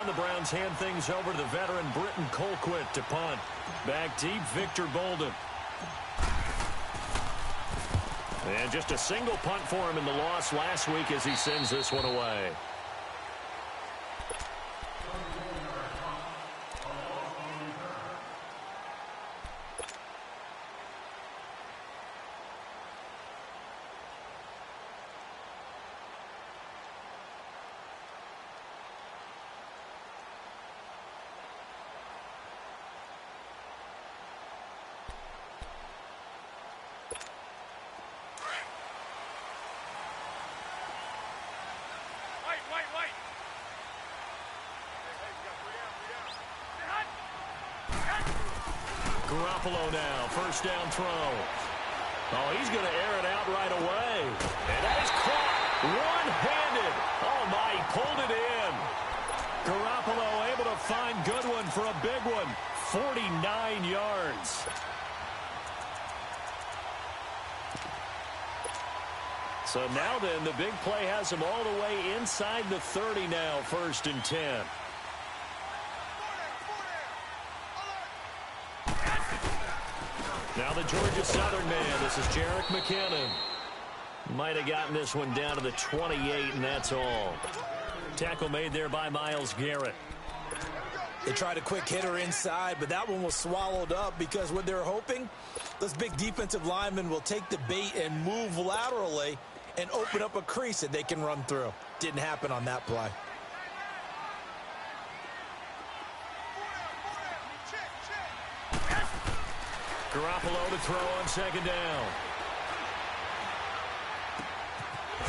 the Browns hand things over to the veteran Britton Colquitt to punt. Back deep, Victor Bolden. And just a single punt for him in the loss last week as he sends this one away. Garoppolo now, first down throw. Oh, he's going to air it out right away. And that is caught one-handed. Oh, my, he pulled it in. Garoppolo able to find Goodwin for a big one, 49 yards. So now then, the big play has him all the way inside the 30 now, 1st and 10. Now the Georgia Southern man, this is Jerick McKinnon. Might have gotten this one down to the 28, and that's all. Tackle made there by Myles Garrett. They tried a quick hitter inside, but that one was swallowed up because what they're hoping, this big defensive lineman will take the bait and move laterally and open up a crease that they can run through. Didn't happen on that play. Garoppolo to throw on 2nd down.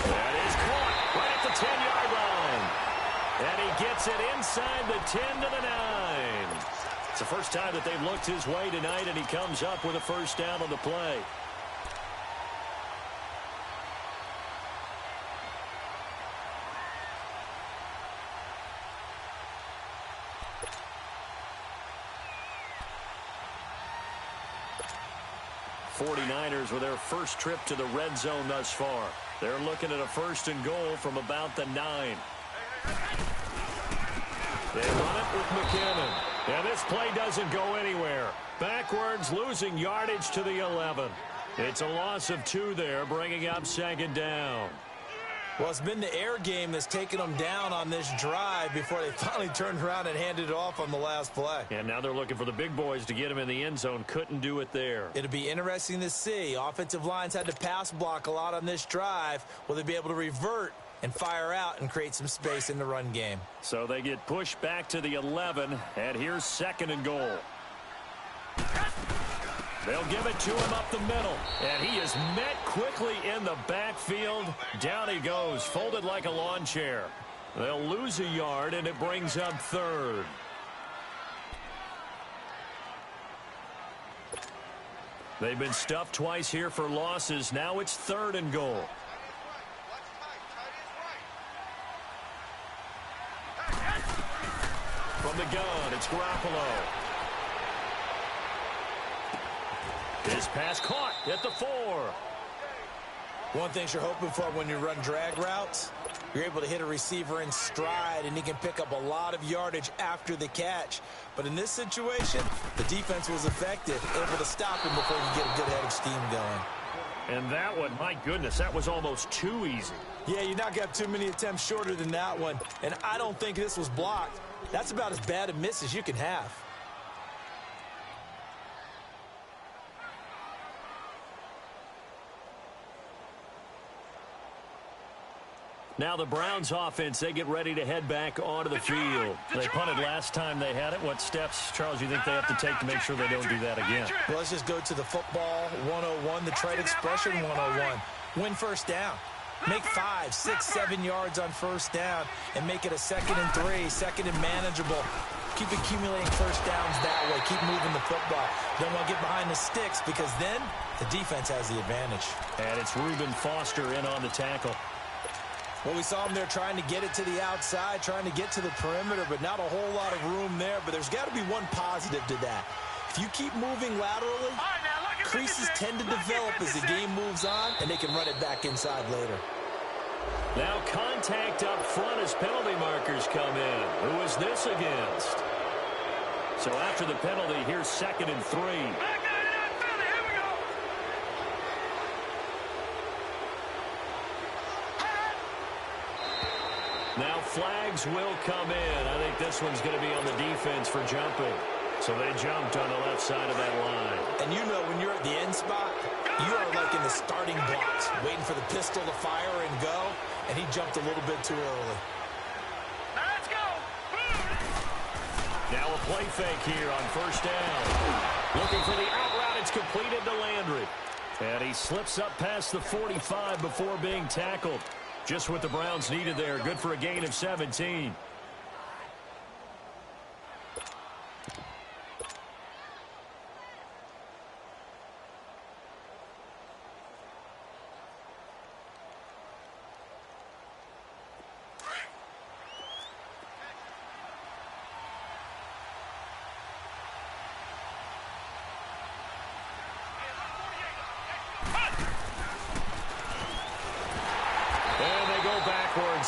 That is caught right at the 10-yard line. And he gets it inside the 10 to the 9. It's the first time that they've looked his way tonight, and he comes up with a first down on the play. '49ers with their first trip to the red zone thus far. They're looking at a 1st and goal from about the 9. They run it with McKinnon. And this play doesn't go anywhere. Backwards, losing yardage to the 11. It's a loss of 2 there, bringing up 2nd down. Well, it's been the air game that's taken them down on this drive before they finally turned around and handed it off on the last play. And now they're looking for the big boys to get him in the end zone. Couldn't do it there. It'll be interesting to see. Offensive lines had to pass block a lot on this drive. Will they be able to revert and fire out and create some space in the run game? So they get pushed back to the 11, and here's 2nd and goal. They'll give it to him up the middle, and he is met quickly in the backfield. Down he goes, folded like a lawn chair. They'll lose a yard, and it brings up 3rd. They've been stuffed twice here for losses. Now it's 3rd and goal. From the gun, it's Garoppolo. His pass caught at the 4. One thing you're hoping for when you run drag routes, you're able to hit a receiver in stride, and he can pick up a lot of yardage after the catch. But in this situation, the defense was effective, able to stop him before you get a good head of steam going. And that one, my goodness, that was almost too easy. Yeah, you're not going to have too many attempts shorter than that one, and I don't think this was blocked. That's about as bad a miss as you can have. Now the Browns offense, they get ready to head back onto the field. They punted last time they had it. What steps, Charles, you think they have to take to make sure they don't do that again? Well, let's just go to the football 101, the trade expression 101. Win first down. Make 5, 6, 7 yards on first down and make it a 2nd and 3, 2nd and manageable. Keep accumulating first downs that way. Keep moving the football. Don't want to get behind the sticks because then the defense has the advantage. And it's Reuben Foster in on the tackle. Well, we saw him there trying to get it to the outside, trying to get to the perimeter, but not a whole lot of room there. But there's got to be one positive to that. If you keep moving laterally, creases tend to develop as the game moves on, and they can run it back inside later. Now contact up front as penalty markers come in. Who is this against? So after the penalty, here's 2nd and 3. Now flags will come in. I think this one's going to be on the defense for jumping. So they jumped on the left side of that line. And you know when you're at the end spot, you are like in the starting blocks, waiting for the pistol to fire and go, and he jumped a little bit too early. Let's go! Now a play fake here on 1st down. Looking for the out route. It's completed to Landry. And he slips up past the 45 before being tackled. Just what the Browns needed there. Good for a gain of 17.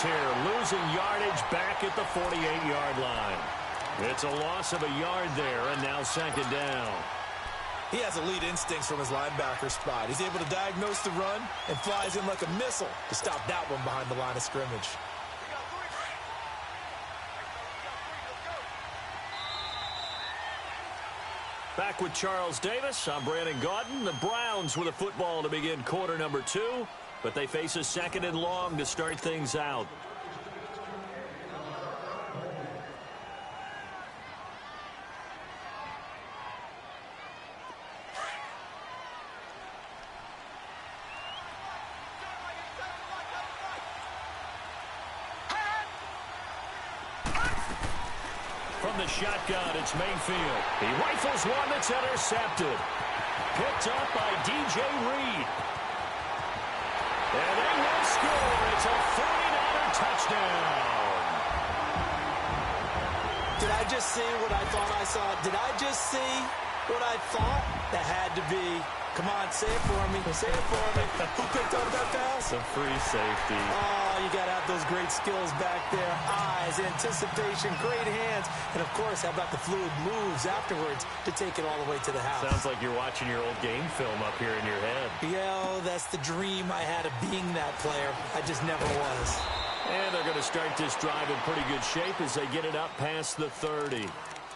Here, losing yardage back at the 48-yard line. It's a loss of a yard there, and now 2nd down. He has elite instincts from his linebacker spot. He's able to diagnose the run and flies in like a missile to stop that one behind the line of scrimmage. Back with Charles Davis. I'm Brandon Gaudin. The Browns with a football to begin quarter number 2. But they face a 2nd and long to start things out. From the shotgun, it's Mayfield. He rifles one that's intercepted. Picked up by DJ Reed. And they will score. It's a 49er touchdown. Did I just see what I thought I saw? Did I just see what I thought? That had to be. Come on, say it for me. Say it for me. Who picked up that pass? A free safety. Oh, you got to have those great skills back there. Eyes, anticipation, great hands. And, of course, how about the fluid moves afterwards to take it all the way to the house? Sounds like you're watching your old game film up here in your head. Yo, that's the dream I had of being that player. I just never was. And they're going to start this drive in pretty good shape as they get it up past the 30.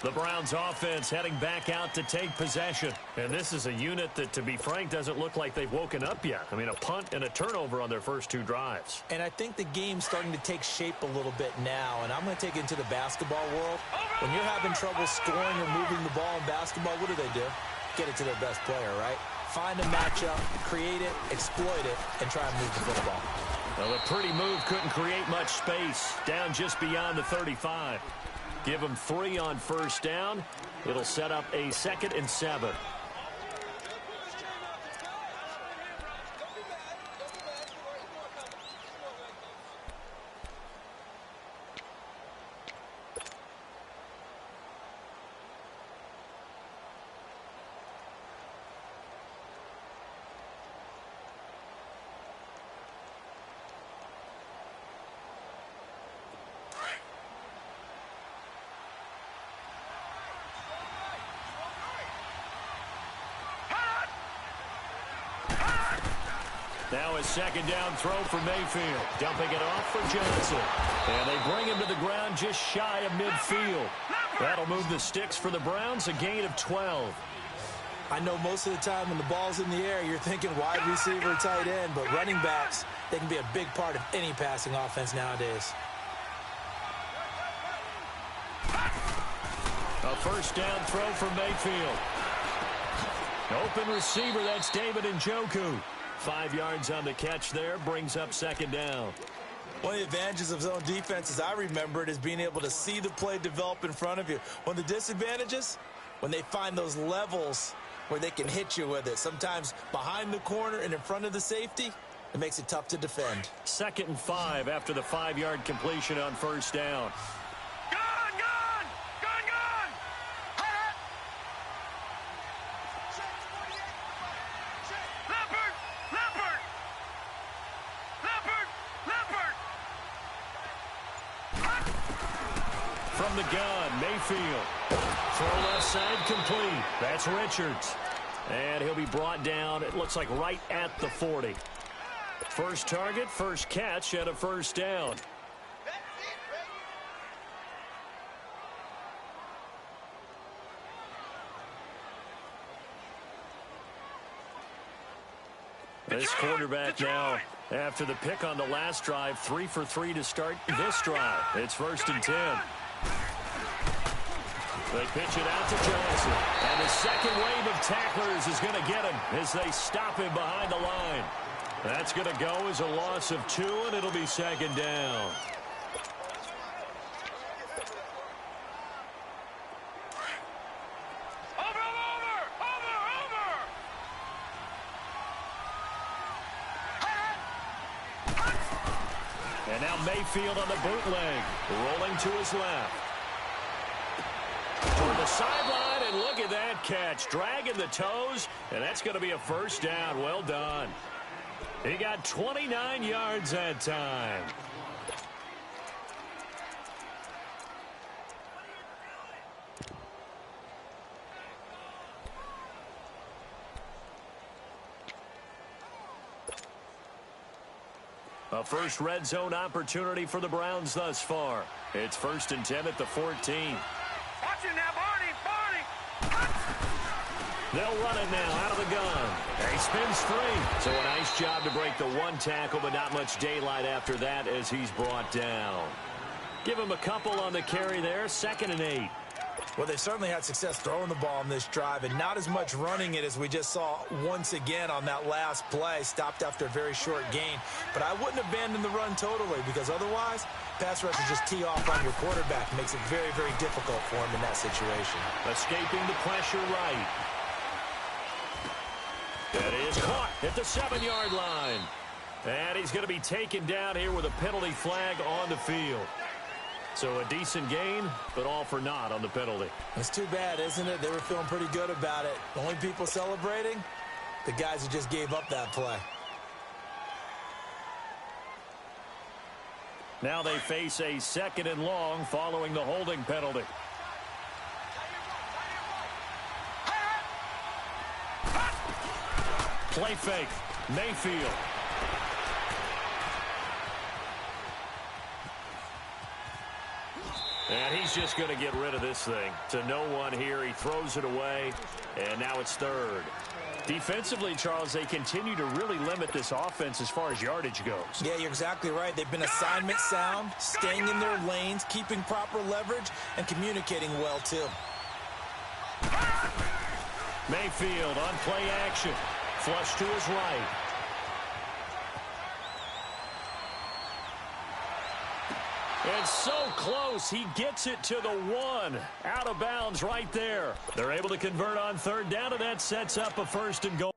The Browns offense heading back out to take possession. And this is a unit that, to be frank, doesn't look like they've woken up yet. I mean, a punt and a turnover on their first 2 drives. And I think the game's starting to take shape a little bit now. And I'm going to take it into the basketball world. When you're having trouble scoring or moving the ball in basketball, what do? Get it to their best player, right? Find a matchup, create it, exploit it, and try and move the football. Well, a pretty move couldn't create much space. Down just beyond the 35. Give them 3 on 1st down. It'll set up a 2nd and 7. Now a 2nd down throw for Mayfield. Dumping it off for Johnson. And they bring him to the ground just shy of midfield. That'll move the sticks for the Browns, a gain of 12. I know most of the time when the ball's in the air, you're thinking wide receiver, tight end, but running backs, they can be a big part of any passing offense nowadays. A 1st down throw for Mayfield. Open receiver, that's David Njoku. 5 yards on the catch there, brings up 2nd down. One of the advantages of zone defense, as I remember it, is being able to see the play develop in front of you. One of the disadvantages, when they find those levels where they can hit you with it. Sometimes behind the corner and in front of the safety, it makes it tough to defend. 2nd and 5 after the 5-yard completion on 1st down. Leopard! gun. Mayfield. Throw left side complete. That's Richards. And he'll be brought down, it looks like right at the 40. First target, first catch, and a first down. This quarterback now, after the pick on the last drive, 3 for 3 to start this drive. It's 1st and 10. They pitch it out to Johnson. And the second wave of tacklers is going to get him as they stop him behind the line. That's going to go as a loss of 2, and it'll be 2nd down. And now Mayfield on the bootleg, rolling to his left. Toward the sideline, and look at that catch. Dragging the toes, and that's going to be a first down. Well done. He got 29 yards that time. A first red zone opportunity for the Browns thus far. It's 1st and 10 at the 14. Watch it now, Barney. They'll run it now out of the gun. He spins free. So a nice job to break the one tackle, but not much daylight after that as he's brought down. Give him a couple on the carry there. 2nd and 8. Well, they certainly had success throwing the ball on this drive and not as much running it as we just saw once again on that last play. Stopped after a very short gain. But I wouldn't abandon the run totally because otherwise, pass rushers just tee off on your quarterback. It makes it very, very difficult for him in that situation. Escaping the pressure right. That is caught at the 7-yard line. And he's going to be taken down here with a penalty flag on the field. So a decent gain, but all for naught on the penalty. It's too bad, isn't it? They were feeling pretty good about it. The only people celebrating, the guys who just gave up that play. Now they face a 2nd and long following the holding penalty. Play fake. Mayfield. And he's just going to get rid of this thing. To no one here. He throws it away. And now it's 3rd. Defensively, Charles, they continue to really limit this offense as far as yardage goes. Yeah, you're exactly right. They've been assignment sound, staying in their lanes, keeping proper leverage, and communicating well, too. Mayfield on play action. Flush to his right. And so close, he gets it to the 1. Out of bounds right there. They're able to convert on 3rd down, and that sets up a 1st and goal.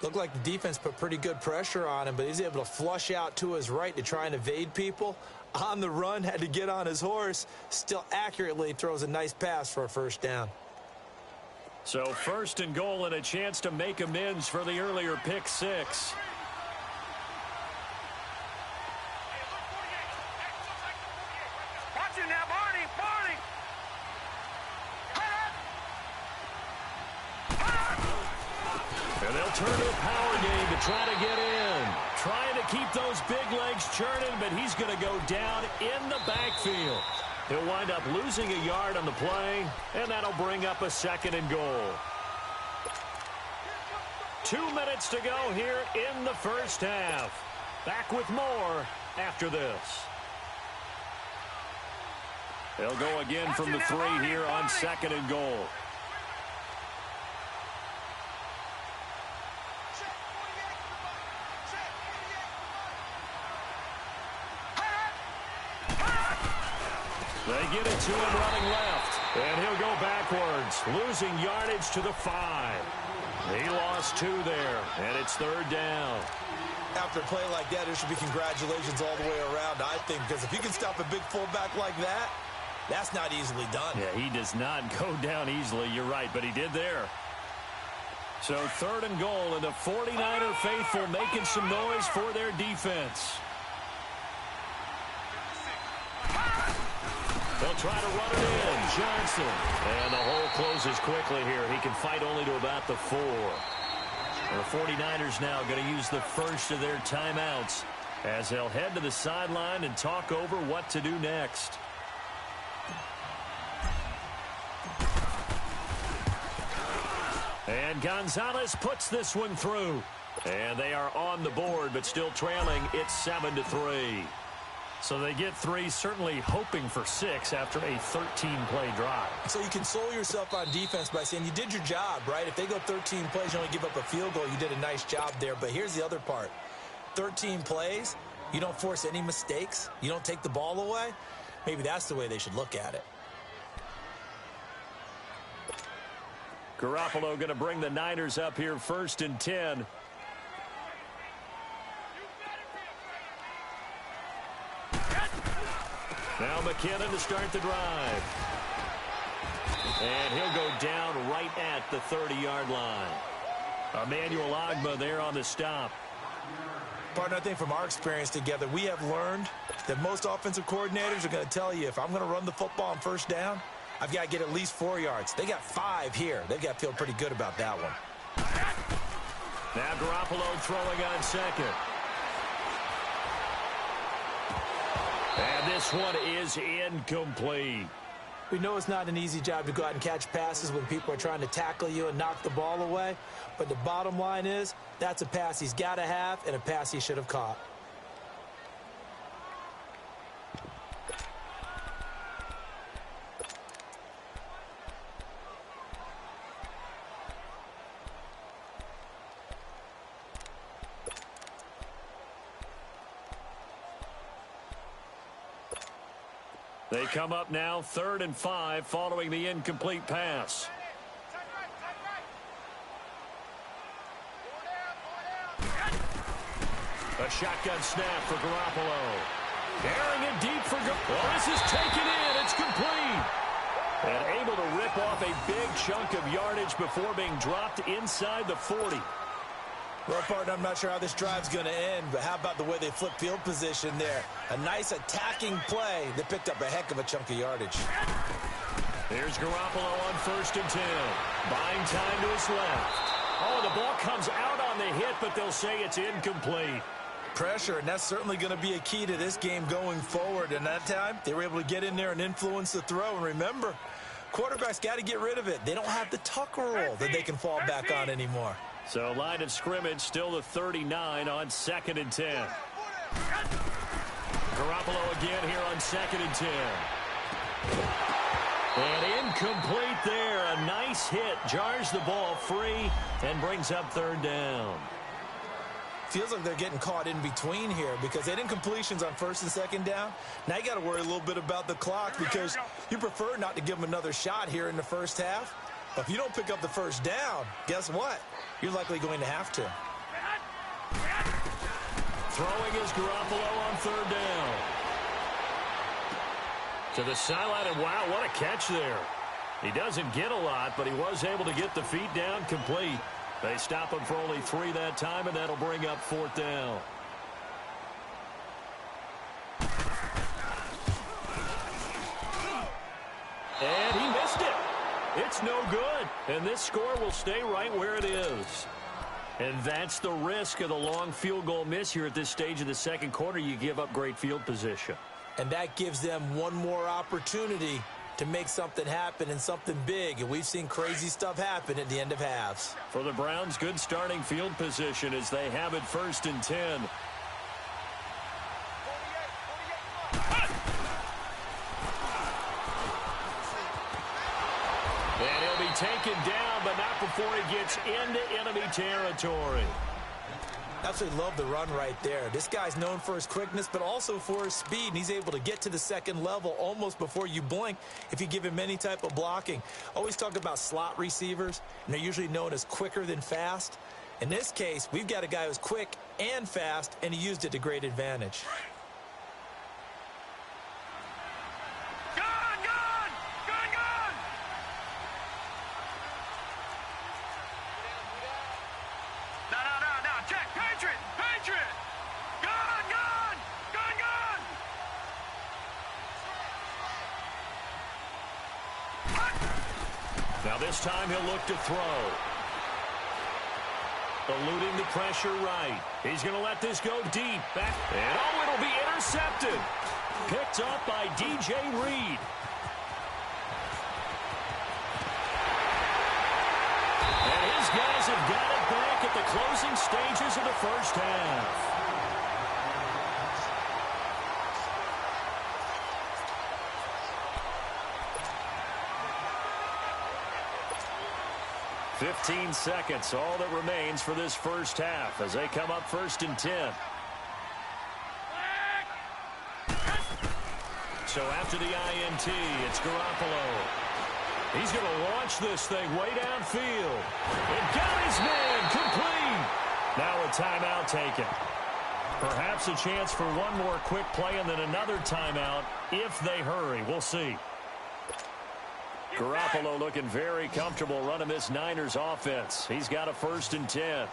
Looked like the defense put pretty good pressure on him, but he's able to flush out to his right to try and evade people. On the run, had to get on his horse. Still accurately throws a nice pass for a 1st down. So 1st and goal and a chance to make amends for the earlier pick 6. Watch it now, Barney. And they'll turn to a power game to try to get in. Trying to keep those big legs churning, but he's going to go down in the backfield. He'll wind up losing a yard on the play, and that'll bring up a 2nd and goal. 2 minutes to go here in the 1st half. Back with more after this. They'll go again from the 3 here on 2nd and goal. They get it to him running left. And he'll go backwards, losing yardage to the 5. He lost 2 there, and it's 3rd down. After a play like that, there should be congratulations all the way around, I think, because if you can stop a big fullback like that, That's not easily done. Yeah, he does not go down easily. You're right, but he did there. So 3rd and goal, and the 49er faithful making some noise for their defense. They'll try to run it in. Johnson. And the hole closes quickly here. He can fight only to about the 4. The 49ers now going to use the first of their timeouts as they'll head to the sideline and talk over what to do next. And Gonzalez puts this one through. And they are on the board, but still trailing. It's 7-3. So they get 3, certainly hoping for 6 after a 13-play drive. So you console yourself on defense by saying you did your job, right? If they go 13 plays, you only give up a field goal, you did a nice job there. But here's the other part. 13 plays, you don't force any mistakes, you don't take the ball away. Maybe that's the way they should look at it. Garoppolo going to bring the Niners up here 1st and 10. Now McKinnon to start the drive. And he'll go down right at the 30-yard line. Emmanuel Ogbah there on the stop. Partner, I think from our experience together, we have learned that most offensive coordinators are going to tell you, if I'm going to run the football on 1st down, I've got to get at least 4 yards. They got 5 here. They've got to feel pretty good about that one. Now Garoppolo throwing on 2nd. And this one is incomplete. We know it's not an easy job to go out and catch passes when people are trying to tackle you and knock the ball away. But the bottom line is, that's a pass he's got to have and a pass he should have caught. They come up now 3rd and 5 following the incomplete pass. A shotgun snap for Garoppolo. Airing it deep for Garoppolo. This is taken in. It's complete. And able to rip off a big chunk of yardage before being dropped inside the 40. Well, partner, I'm not sure how this drive's going to end, but how about the way they flip field position there? A nice attacking play that picked up a heck of a chunk of yardage. There's Garoppolo on 1st and 10. Buying time to his left. Oh, the ball comes out on the hit, but they'll say it's incomplete. Pressure, and that's certainly going to be a key to this game going forward. And that time, they were able to get in there and influence the throw. And remember, quarterbacks got to get rid of it. They don't have the tucker roll that they can fall back on anymore. So line of scrimmage still the 39 on 2nd and 10. Garoppolo again here on 2nd and 10. And incomplete there. A nice hit. Jars the ball free and brings up 3rd down. Feels like they're getting caught in between here because they didn't completions on 1st and 2nd down. Now you got to worry a little bit about the clock because you prefer not to give them another shot here in the 1st half. But if you don't pick up the 1st down, guess what? You're likely going to have to. Throwing is Garoppolo on 3rd down. To the sideline, and wow, what a catch there. He doesn't get a lot, but he was able to get the feet down complete. They stop him for only 3 that time, and that'll bring up 4th down. And he missed it. It's no good. And this score will stay right where it is. And that's the risk of the long field goal miss here at this stage of the 2nd quarter. You give up great field position. And that gives them one more opportunity to make something happen and something big. And we've seen crazy stuff happen at the end of halves. For the Browns, good starting field position as they have it 1st and 10. And he'll be taken down, but not before he gets into enemy territory. Absolutely love the run right there. This guy's known for his quickness, but also for his speed, and he's able to get to the 2nd level almost before you blink if you give him any type of blocking. Always talk about slot receivers, and they're usually known as quicker than fast. In this case, we've got a guy who's quick and fast, and he used it to great advantage. Go, go! Now this time he'll look to throw. Eluding the pressure right. He's going to let this go deep. Back. And oh, it'll be intercepted. Picked up by DJ Reed. And his guys have got it back at the closing stages of the first half. 15 seconds, all that remains for this first half as they come up 1st and 10. So after the INT, it's Garoppolo. He's going to launch this thing way downfield. It got his man complete. Now a timeout taken. Perhaps a chance for one more quick play and then another timeout if they hurry. We'll see. Garoppolo looking very comfortable running this Niners offense. He's got a 1st and 10.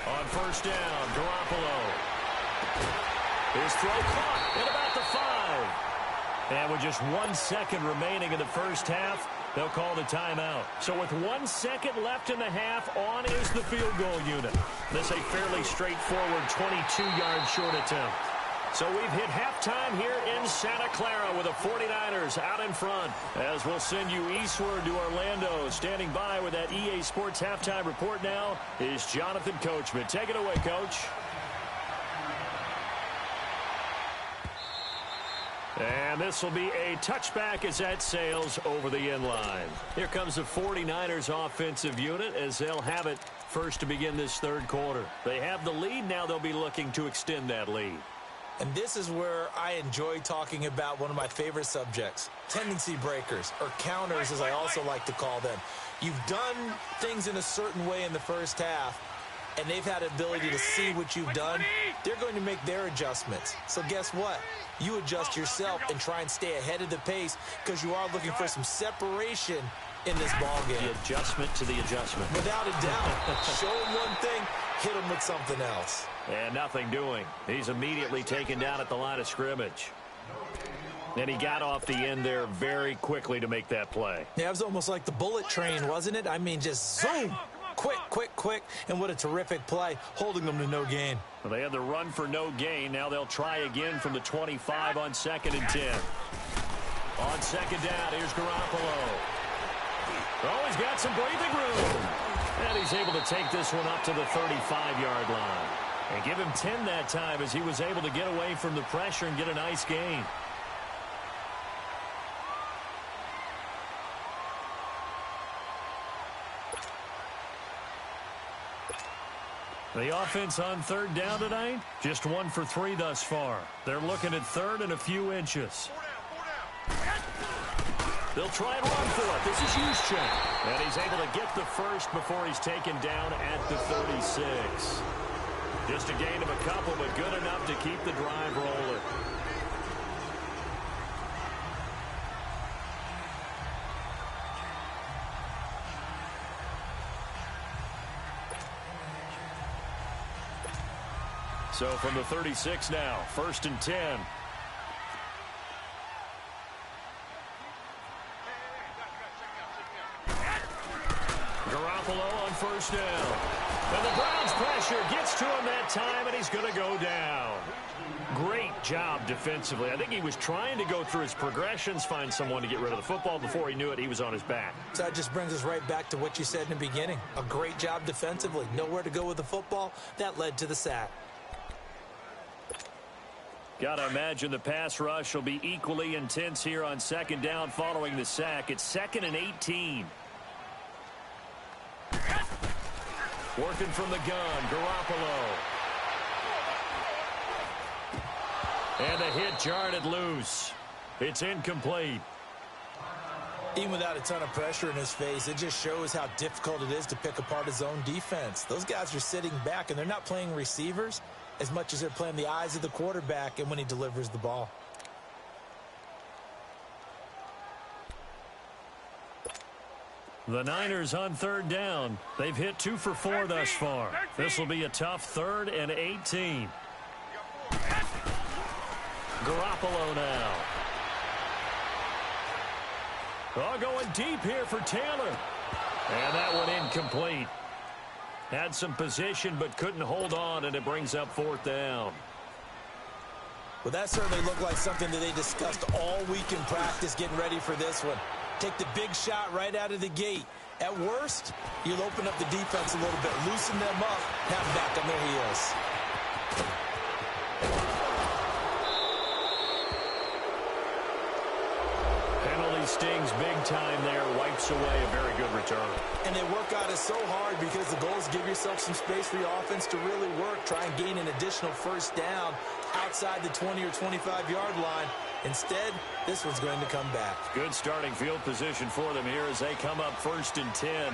On 1st down, Garoppolo. His throw caught at about the 5. And with just 1 second remaining in the first half, they'll call the timeout. So with 1 second left in the half, on is the field goal unit. This a fairly straightforward 22-yard short attempt. So we've hit halftime here in Santa Clara with the 49ers out in front. As we'll send you eastward to Orlando. Standing by with that EA Sports halftime report now is Jonathan Coachman. Take it away, Coach. And this will be a touchback as that sails over the end line. Here comes the 49ers offensive unit as they'll have it first to begin this third quarter. They have the lead. Now they'll be looking to extend that lead. And this is where I enjoy talking about one of my favorite subjects, tendency breakers, or counters as I also like to call them. You've done things in a certain way in the first half, and they've had the ability to see what you've done. They're going to make their adjustments. So guess what? You adjust yourself and try and stay ahead of the pace because you are looking for some separation in this ball game. The adjustment to the adjustment. Without a doubt. Show them one thing, hit them with something else. And nothing doing. He's immediately taken down at the line of scrimmage. And he got off the end there very quickly to make that play. Yeah, it was almost like the bullet train, wasn't it? I mean, just zoom. Quick, quick, quick. And what a terrific play, holding them to no gain. Well, they had the run for no gain. Now they'll try again from the 25 on 2nd and 10. On 2nd down, here's Garoppolo. Oh, he's got some breathing room. And he's able to take this one up to the 35-yard line. And give him 10 that time as he was able to get away from the pressure and get a nice gain. The offense on 3rd down tonight, just 1 for 3 thus far. They're looking at 3rd and a few inches. They'll try and run for it. This is Juszczyk. And he's able to get the first before he's taken down at the 36. Just a gain of a couple, but good enough to keep the drive rolling. So from the 36 now, 1st and 10. Garoppolo on 1st down. And the Browns pressure gets to him that time, and he's going to go down. Great job defensively. I think he was trying to go through his progressions, find someone to get rid of the football. Before he knew it, he was on his back. So that just brings us right back to what you said in the beginning. A great job defensively. Nowhere to go with the football. That led to the sack. Got to imagine the pass rush will be equally intense here on 2nd down following the sack. It's 2nd and 18. Working from the gun, Garoppolo. And the hit jarred it loose. It's incomplete. Even without a ton of pressure in his face, it just shows how difficult it is to pick apart his own defense. Those guys are sitting back, and they're not playing receivers as much as they're playing the eyes of the quarterback and when he delivers the ball. The Niners on 3rd down. They've hit 2 for 4 thus far. This will be a tough 3rd and 18. Garoppolo now. Oh, going deep here for Taylor. And that one incomplete. Had some position but couldn't hold on, and it brings up 4th down. Well, that certainly looked like something that they discussed all week in practice getting ready for this one. Take the big shot right out of the gate. At worst, you'll open up the defense a little bit, loosen them up, have them back on their heels. Penalty stings big time there, wipes away a very good return. And they work out it so hard because the goal is give yourself some space for your offense to really work. Try and gain an additional 1st down outside the 20 or 25-yard line. Instead, this one's going to come back. Good starting field position for them here as they come up 1st and 10.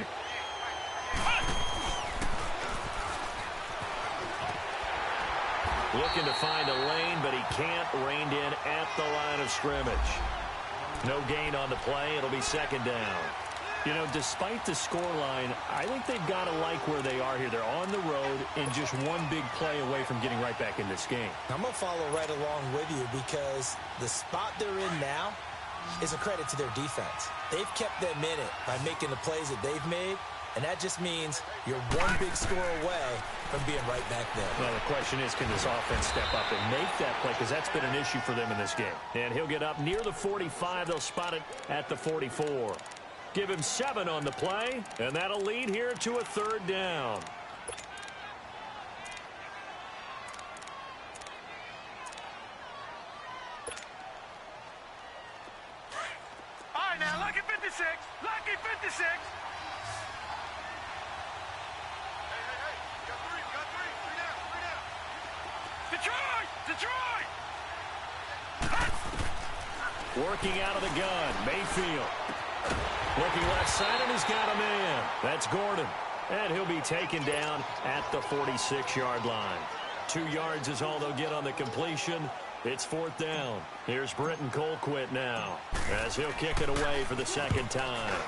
Looking to find a lane, but he can't. Reined in at the line of scrimmage. No gain on the play. It'll be 2nd down. You know, despite the scoreline, I think they've got to like where they are here. They're on the road and just one big play away from getting right back in this game. I'm going to follow right along with you because the spot they're in now is a credit to their defense. They've kept them in it by making the plays that they've made, and that just means you're one big score away from being right back there. Well, the question is, can this offense step up and make that play? Because that's been an issue for them in this game. And he'll get up near the 45. They'll spot it at the 44. Give him 7 on the play, and that'll lead here to a 3rd down. All right, now, lucky 56. Lucky 56. Hey, got three. Three down. Detroit! Working out of the gun, Mayfield. Looking left side, and he's got a man. That's Gordon. And he'll be taken down at the 46-yard line. 2 yards is all they'll get on the completion. It's 4th down. Here's Britton Colquitt now as he'll kick it away for the 2nd time.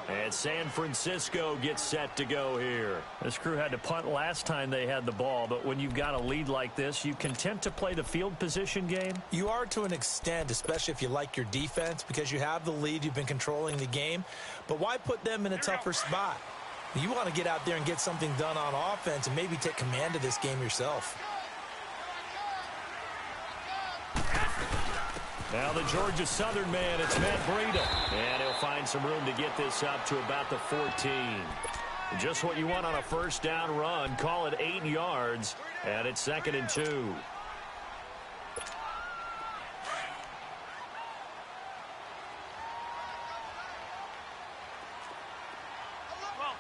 And San Francisco gets set to go here. This crew had to punt last time they had the ball, but when you've got a lead like this, you content to play the field position game? You are to an extent, especially if you like your defense, because you have the lead, you've been controlling the game. But why put them in a tougher spot? You want to get out there and get something done on offense and maybe take command of this game yourself. Now the Georgia Southern man, it's Matt Breida. And he'll find some room to get this up to about the 14. Just what you want on a 1st down run. Call it 8 yards. And it's 2nd and 2. 12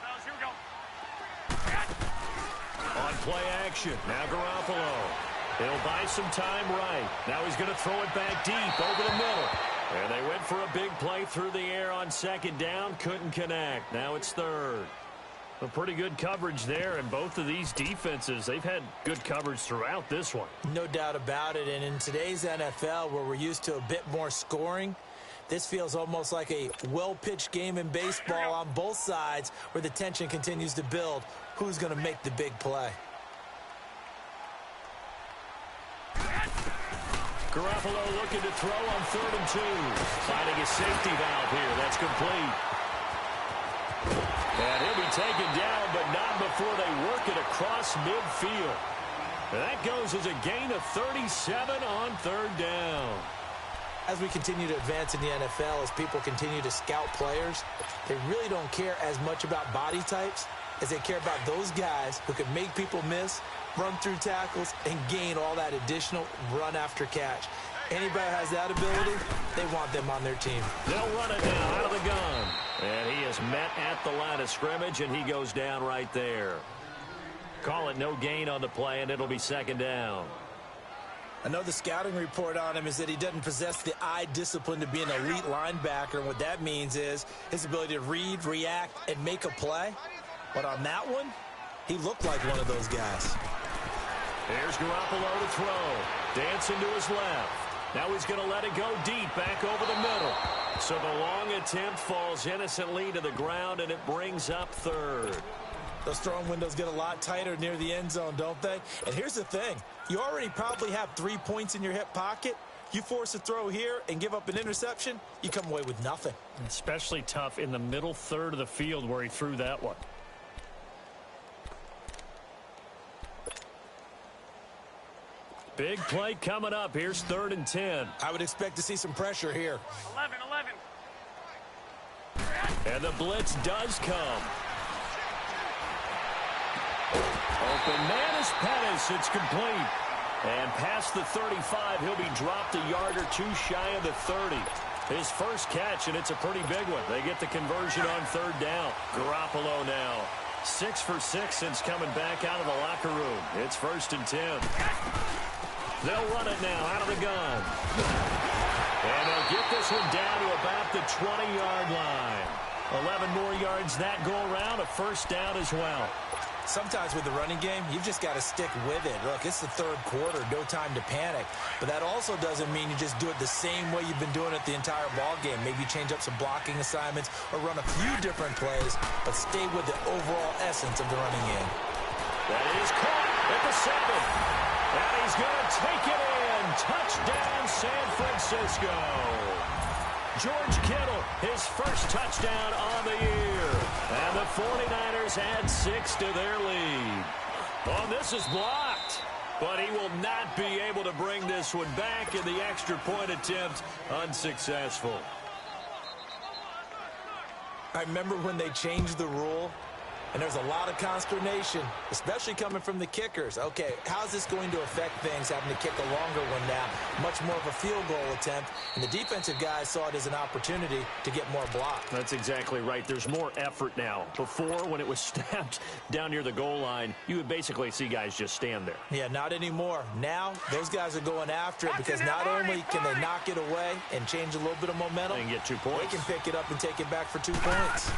fellas, here we go. On play action. Now Garoppolo. He'll buy some time right. Now he's going to throw it back deep over the middle. And they went for a big play through the air on 2nd down. Couldn't connect. Now it's 3rd. A pretty good coverage there, and both of these defenses, they've had good coverage throughout this one. No doubt about it. And in today's NFL, where we're used to a bit more scoring, this feels almost like a well-pitched game in baseball on both sides where the tension continues to build. Who's going to make the big play? Garoppolo looking to throw on 3rd and 2. Finding a safety valve here. That's complete. And he'll be taken down, but not before they work it across midfield. And that goes as a gain of 37 on 3rd down. As we continue to advance in the NFL, as people continue to scout players, they really don't care as much about body types as they care about those guys who can make people miss, run through tackles, and gain all that additional run after catch. Anybody who has that ability, they want them on their team. They'll run it now out of the gun. And he is met at the line of scrimmage, and he goes down right there. Call it no gain on the play, and it'll be 2nd down. Another scouting report on him is that he doesn't possess the eye discipline to be an elite linebacker. And what that means is his ability to read, react, and make a play. But on that one, he looked like one of those guys. Here's Garoppolo to throw. Dancing to his left. Now he's going to let it go deep back over the middle. So the long attempt falls innocently to the ground, and it brings up 3rd. Those throwing windows get a lot tighter near the end zone, don't they? And here's the thing. You already probably have 3 points in your hip pocket. You force a throw here and give up an interception, you come away with nothing. Especially tough in the middle third of the field where he threw that one. Big play coming up. Here's 3rd and 10. I would expect to see some pressure here. 11. And the blitz does come. Open man is Pettis. It's complete. And past the 35, he'll be dropped a yard or two shy of the 30. His first catch, and it's a pretty big one. They get the conversion on 3rd down. Garoppolo now 6 for 6 since coming back out of the locker room. It's 1st and 10. They'll run it now out of the gun. And they'll get this one down to about the 20-yard line. 11 more yards that go around, a 1st down as well. Sometimes with the running game, you've just got to stick with it. Look, it's the 3rd quarter, no time to panic. But that also doesn't mean you just do it the same way you've been doing it the entire ball game. Maybe change up some blocking assignments or run a few different plays, but stay with the overall essence of the running game. That is caught at the 7. And he's going to take it in. Touchdown, San Francisco. George Kittle, his first touchdown on the year. And the 49ers add 6 to their lead. Oh, this is blocked. But he will not be able to bring this one back, in the extra point attempt unsuccessful. I remember when they changed the rule, and there's a lot of consternation, especially coming from the kickers. Okay, how's this going to affect things, having to kick a longer one now? Much more of a field goal attempt, and the defensive guys saw it as an opportunity to get more block. That's exactly right. There's more effort now. Before, when it was snapped down near the goal line, you would basically see guys just stand there. Yeah, not anymore. Now, those guys are going after it because not only can they knock it away and change a little bit of momentum, and get 2 points. they can pick it up and take it back for 2 points.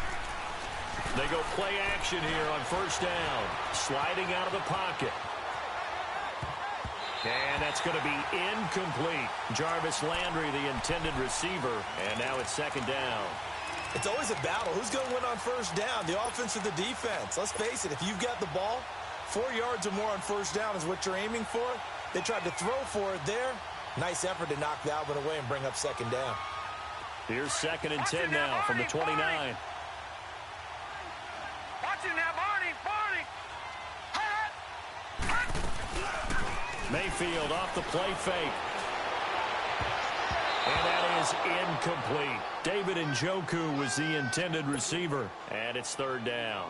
They go play action here on 1st down. Sliding out of the pocket. And that's going to be incomplete. Jarvis Landry, the intended receiver. And now it's 2nd down. It's always a battle. Who's going to win on 1st down, the offense or the defense? Let's face it, if you've got the ball, 4 yards or more on 1st down is what you're aiming for. They tried to throw for it there. Nice effort to knock that one away and bring up 2nd down. Here's 2nd and 10 now from the 29. Mayfield off the play fake. And that is incomplete. David Njoku was the intended receiver. And it's 3rd down.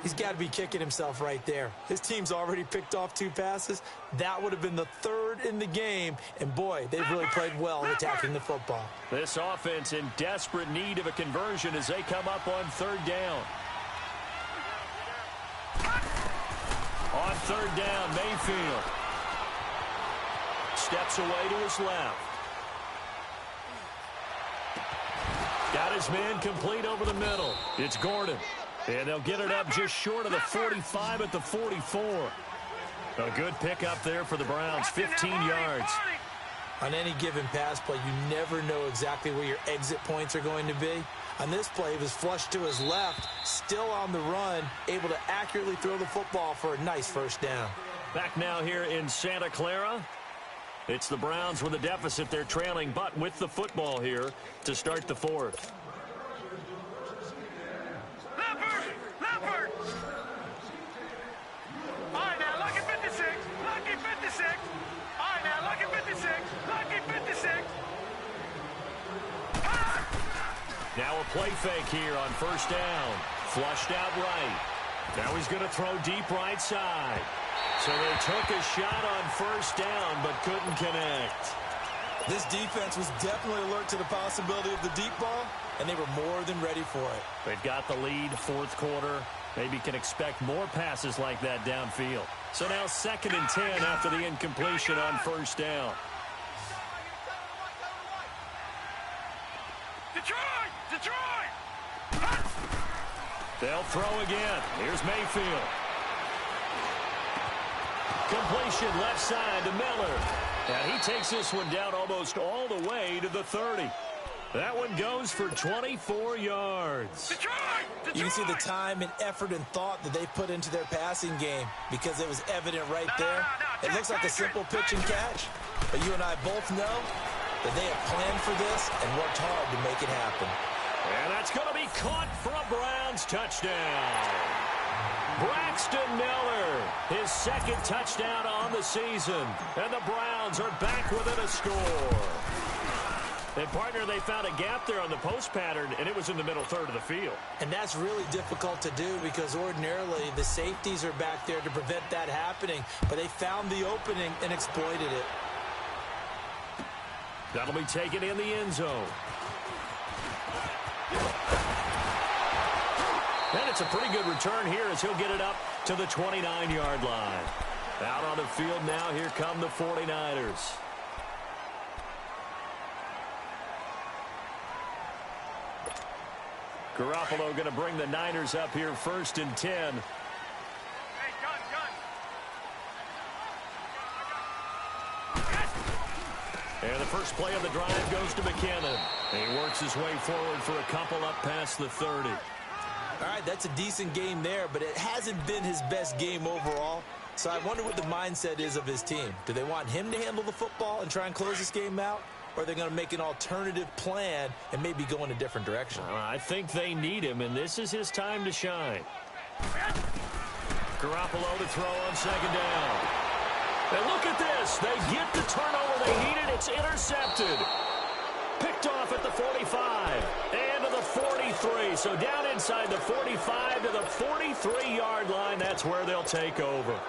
He's got to be kicking himself right there. His team's already picked off 2 passes. That would have been the 3rd in the game. And, boy, they've really played well attacking the football. This offense in desperate need of a conversion as they come up on 3rd down. On 3rd down, Mayfield steps away to his left. Got his man complete over the middle. It's Gordon. And they'll get it up just short of the 45 at the 44. A good pickup there for the Browns, 15 yards. On any given pass play, you never know exactly where your exit points are going to be. On this play, he was flushed to his left, still on the run, able to accurately throw the football for a nice 1st down. Back now here in Santa Clara. It's the Browns with a deficit. They're trailing, but with the football here to start the 4th. Leopard! All right, now, lucky 56. Lucky 56. All right, now, lucky 56. Lucky 56. Now a play fake here on 1st down. Flushed out right. Now he's going to throw deep right side. So they took a shot on 1st down, but couldn't connect. This defense was definitely alert to the possibility of the deep ball, and they were more than ready for it. They've got the lead, 4th quarter. Maybe can expect more passes like that downfield. So now 2nd and 10 after the incompletion on 1st down. Detroit! They'll throw again. Here's Mayfield. Completion left side to Miller. And he takes this one down almost all the way to the 30. That one goes for 24 yards. Detroit! You can see the time and effort and thought that they put into their passing game because it was evident right there. It looks like a simple pitch and catch, but you and I both know that they have planned for this and worked hard to make it happen. And that's going to be caught for a Browns touchdown. Braxton Miller, his second touchdown on the season. And the Browns are back within a score. And, partner, they found a gap there on the post pattern, and it was in the middle third of the field. And that's really difficult to do because ordinarily the safeties are back there to prevent that happening. But they found the opening and exploited it. That'll be taken in the end zone. And it's a pretty good return here as he'll get it up to the 29-yard line. Out on the field now, here come the 49ers. Garoppolo going to bring the Niners up here first and 10. Hey, gun. And the first play of the drive goes to McKinnon. And he works his way forward for a couple up past the 30. All right, that's a decent game there, but it hasn't been his best game overall. So I wonder what the mindset is of his team. Do they want him to handle the football and try and close this game out? Or are they going to make an alternative plan and maybe go in a different direction? I think they need him, and this is his time to shine. Garoppolo to throw on second down. And look at this. They get the turnover they needed. It's intercepted. Picked off at the 45 and to the 43. So down inside the 45 to the 43-yard line. That's where they'll take over.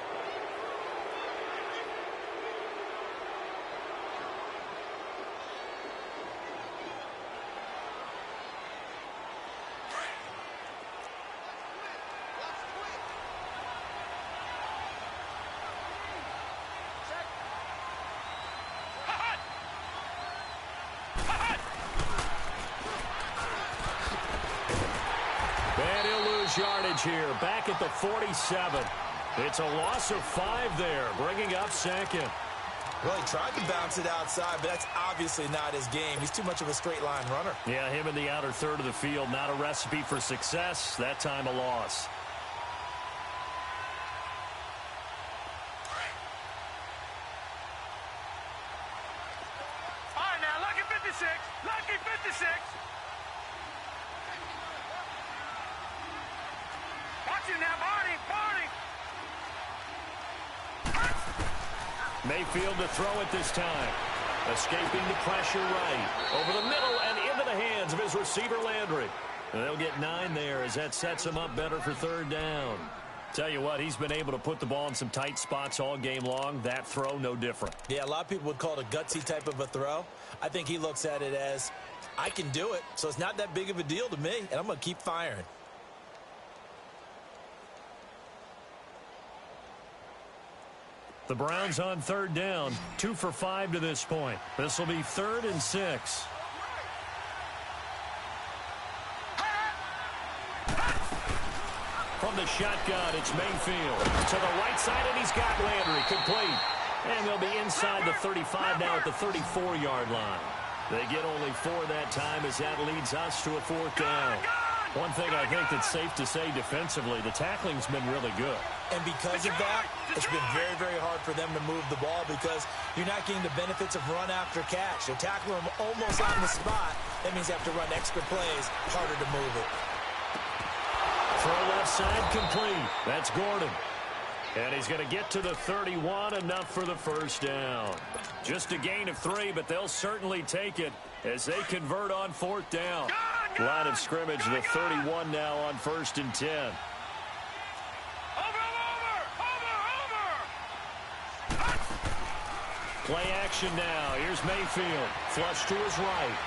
Yardage here, back at the 47. It's a loss of 5 there, bringing up second. Well, he tried to bounce it outside, but that's obviously not his game. He's too much of a straight line runner. Yeah, him in the outer third of the field, not a recipe for success. That time a loss. All right, now, lucky 56. Lucky 56. Watch him now, Barney. Mayfield to throw it this time. Escaping the pressure right. Over the middle and into the hands of his receiver, Landry. And they'll get 9 there as that sets him up better for third down. Tell you what, he's been able to put the ball in some tight spots all game long. That throw, no different. Yeah, a lot of people would call it a gutsy type of a throw. I think he looks at it as, I can do it, so it's not that big of a deal to me, and I'm going to keep firing. The Browns on third down, 2 for 5 to this point. This will be 3rd and 6. From the shotgun, it's Mayfield. To the right side, and he's got Landry. Complete. And they'll be inside the 35 now at the 34-yard line. They get only 4 that time as that leads us to a 4th down. One thing I think that's safe to say defensively, the tackling's been really good. And because of that, it's been very, very hard for them to move the ball because you're not getting the benefits of run after catch. They're tackling them almost on the spot. That means they have to run extra plays, harder to move it. Throw left side complete. That's Gordon. And he's going to get to the 31, enough for the first down. Just a gain of 3, but they'll certainly take it as they convert on 4th down. Line of scrimmage, the 31 now on 1st and 10. Play action now. Here's Mayfield. Flush to his right.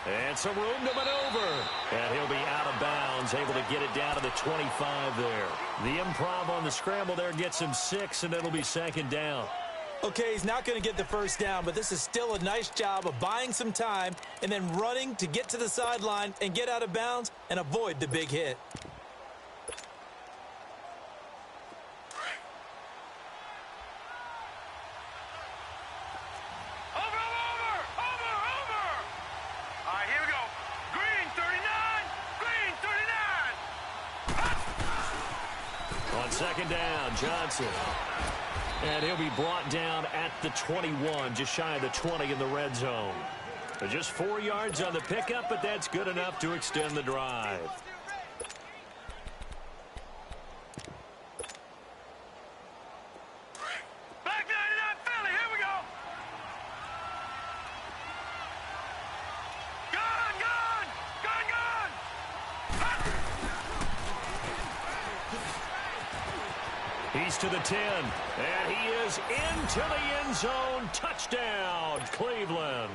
And some room to maneuver. And he'll be out of bounds, able to get it down to the 25 there. The improv on the scramble there gets him 6, and it'll be 2nd down. Okay, he's not going to get the first down, but this is still a nice job of buying some time and then running to get to the sideline and get out of bounds and avoid the big hit. Second down, Johnson. And he'll be brought down at the 21, just shy of the 20 in the red zone. But just 4 yards on the pickup, but that's good enough to extend the drive. Back 99 Philly, here we go. Gun, gun, gun, gun. He's to the 10, and he is into the end zone. Touchdown, Cleveland.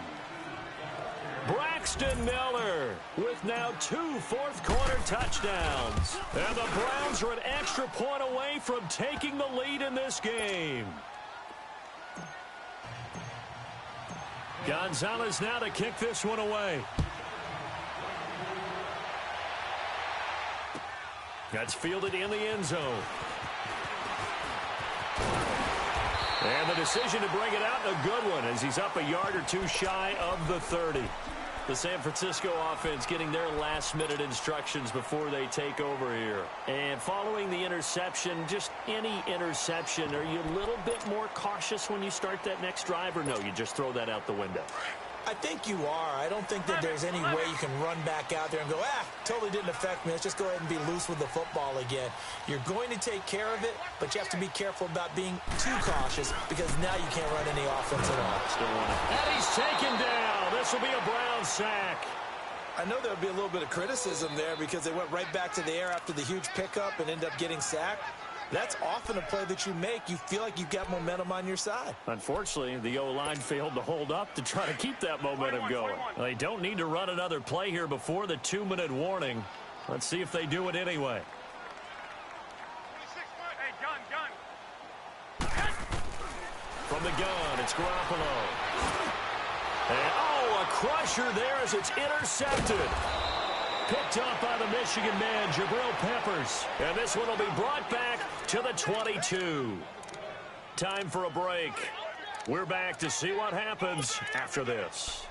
Braxton Miller with now 2 fourth-quarter touchdowns. And the Browns are an extra point away from taking the lead in this game. Gonzalez now to kick this one away. That's fielded in the end zone. And the decision to bring it out, a good one, as he's up a yard or 2 shy of the 30. The San Francisco offense getting their last-minute instructions before they take over here. And following the interception, just any interception, are you a little bit more cautious when you start that next drive, or no, you just throw that out the window? I think you are. I don't think that there's any way you can run back out there and go, totally didn't affect me. Let's just go ahead and be loose with the football again. You're going to take care of it, but you have to be careful about being too cautious because now you can't run any offense at all. Still want it. And he's taken down. This will be a Brown sack. I know there'll be a little bit of criticism there because they went right back to the air after the huge pickup and ended up getting sacked. That's often a play that you make. You feel like you've got momentum on your side. Unfortunately, the O-line failed to hold up to try to keep that momentum going. They don't need to run another play here before the 2-minute warning. Let's see if they do it anyway. Hey, gun. From the gun, it's Garoppolo. And, a crusher there as it's intercepted. Picked up by the Michigan man, Jabril Peppers. And this one will be brought back to the 22. Time for a break. We're back to see what happens after this.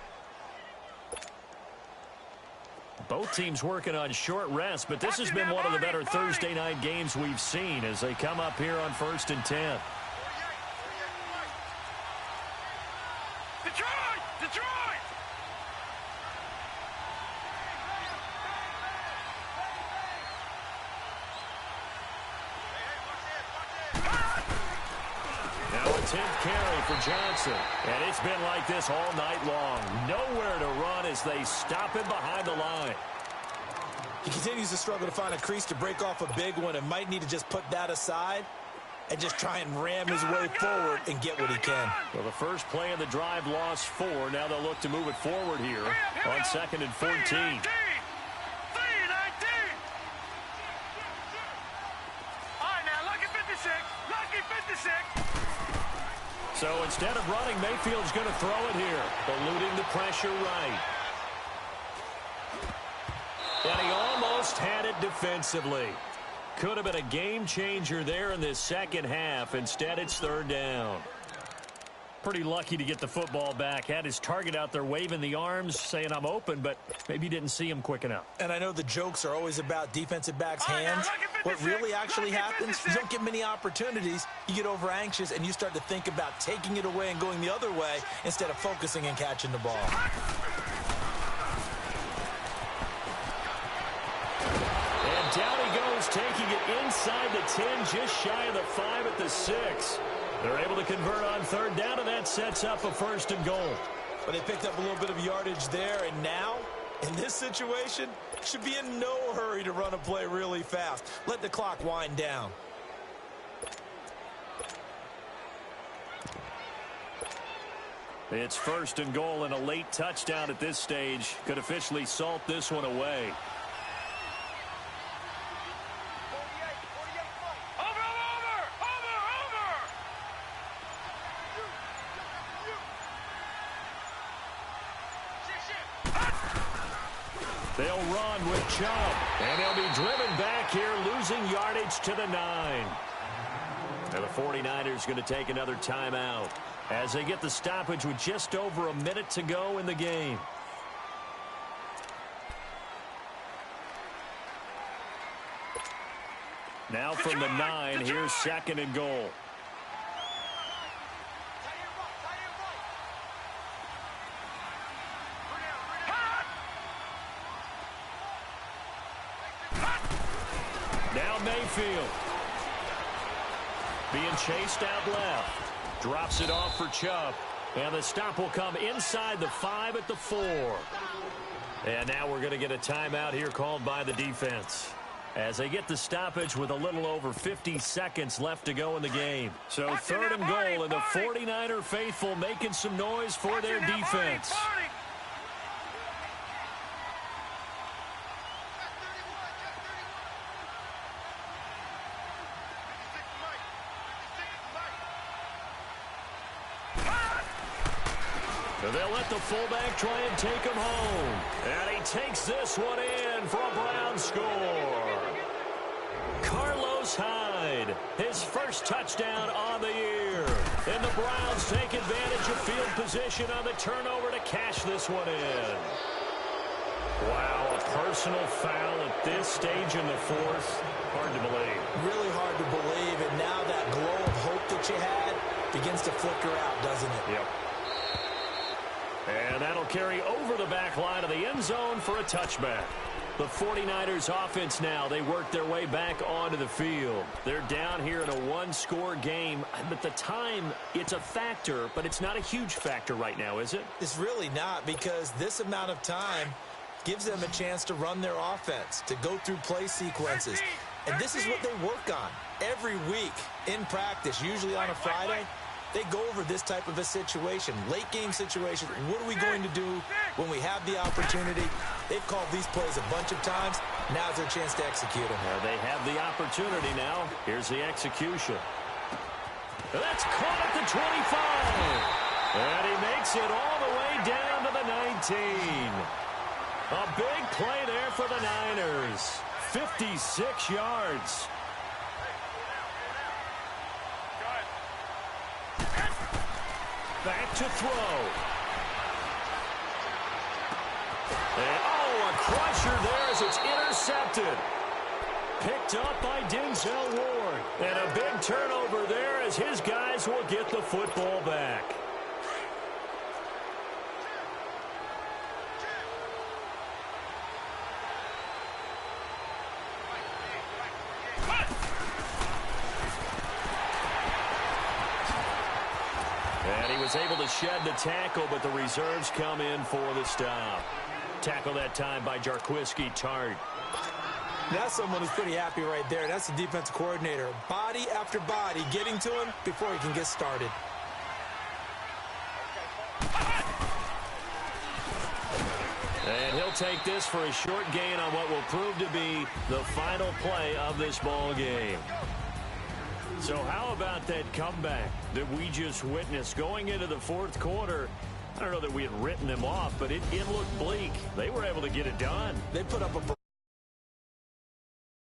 Both teams working on short rest, but this has been one of the better Thursday night games we've seen as they come up here on 1st and 10. Detroit! Now a 10th carry for Johnson. And it's been like this all night long. Nowhere to run as they stop him behind the line. He continues to struggle to find a crease to break off a big one and might need to just put that aside and just try and ram his way forward and get what he can. Well, the first play of the drive lost 4. Now they'll look to move it forward here on 2nd and 14. 3-19. All right, now, lucky 56. Lucky 56. So instead of running, Mayfield's going to throw it here, eluding the pressure right. And he almost had it defensively. Could have been a game changer there in this second half. Instead, it's 3rd down. Pretty lucky to get the football back. Had his target out there waving the arms, saying I'm open, but maybe didn't see him quick enough. And I know the jokes are always about defensive backs' hands. What really actually happens, you don't get many opportunities. You get over anxious, and you start to think about taking it away and going the other way instead of focusing and catching the ball. And down he goes, taking it inside the 10, just shy of the 5 at the 6. They're able to convert on 3rd down, and that sets up a 1st and goal. But they picked up a little bit of yardage there, and now, in this situation, should be in no hurry to run a play really fast. Let the clock wind down. It's 1st and goal, and a late touchdown at this stage could officially salt this one away. They'll run with Chubb, and they'll be driven back here, losing yardage to the 9. And the 49ers going to take another timeout as they get the stoppage with just over a minute to go in the game. Now from the 9, here's 2nd and goal. Now Mayfield. Being chased out left. Drops it off for Chubb. And the stop will come inside the 5 at the 4. And now we're going to get a timeout here called by the defense, as they get the stoppage with a little over 50 seconds left to go in the game. So 3rd and goal, and the 49er faithful making some noise for their defense. They'll let the fullback try and take him home. And he takes this one in for a Brown score. Carlos Hyde, his first touchdown on the year. And the Browns take advantage of field position on the turnover to cash this one in. Wow, a personal foul at this stage in the 4th. Hard to believe. Really hard to believe, and now that glow of hope that you had begins to flicker out, doesn't it? Yep. And that'll carry over the back line of the end zone for a touchback. The 49ers offense now, they work their way back onto the field. They're down here in a 1-score game. At the time, it's a factor, but it's not a huge factor right now, is it? It's really not, because this amount of time gives them a chance to run their offense, to go through play sequences. And this is what they work on every week in practice, usually on a Friday. They go over this type of a situation, late-game situation. What are we going to do when we have the opportunity? They've called these plays a bunch of times. Now's their chance to execute them. They have the opportunity now. Here's the execution. That's caught at the 25. And he makes it all the way down to the 19. A big play there for the Niners. 56 yards. Back to throw. And, a crusher there as it's intercepted. Picked up by Denzel Ward. And a big turnover there as his guys will get the football back. And he was able to shed the tackle, but the reserves come in for the stop. Tackle that time by Jarquiski Tart. That's someone who's pretty happy right there. That's the defensive coordinator. Body after body getting to him before he can get started. And he'll take this for a short gain on what will prove to be the final play of this ball game. So how about that comeback that we just witnessed going into the 4th quarter? I don't know that we had written them off, but it looked bleak. They were able to get it done. They put up a